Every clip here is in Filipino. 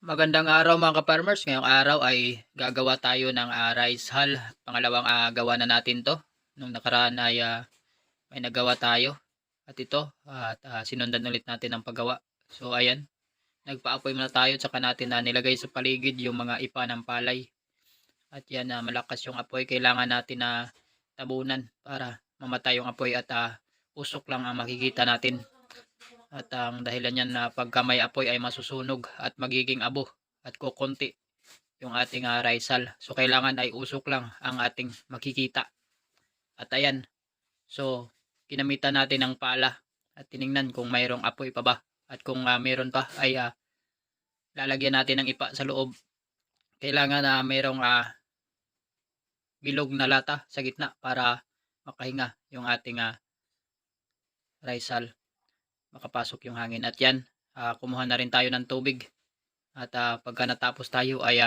Magandang araw mga ka-farmers. Ngayong araw ay gagawa tayo ng rice hull. Pangalawang gawa na natin to. Nung nakaraan ay may nagawa tayo. At ito, sinundan ulit natin ang paggawa. So ayan, nagpa-apoy muna tayo. Tsaka natin nilagay sa paligid yung mga ipa ng palay. At yan, malakas yung apoy. Kailangan natin na tabunan para mamatay yung apoy at usok lang ang makikita natin. At ang dahilan yan na pagka may apoy ay masusunog at magiging abo at kukunti yung ating rice hull. So kailangan ay usok lang ang ating makikita. At ayan, so kinamitan natin ng pala at tiningnan kung mayroong apoy pa ba. At kung mayroon pa ay lalagyan natin ng ipa sa loob. Kailangan na mayroong bilog na lata sa gitna para makahinga yung ating rice hull, makapasok yung hangin. At yan, kumuha na rin tayo ng tubig. At pagka natapos tayo ay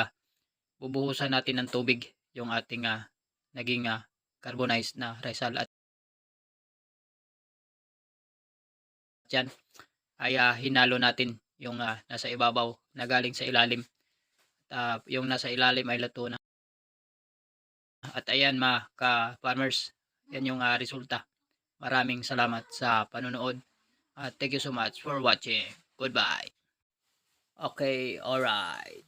bubuhusan natin ng tubig yung ating naging carbonized na rice hull. At yan ay hinalo natin yung nasa ibabaw na galing sa ilalim. At yung nasa ilalim ay luto na. At ayan mga ka-farmers, yan yung resulta. Maraming salamat sa panonood. Thank you so much for watching. Goodbye. Okay, alright.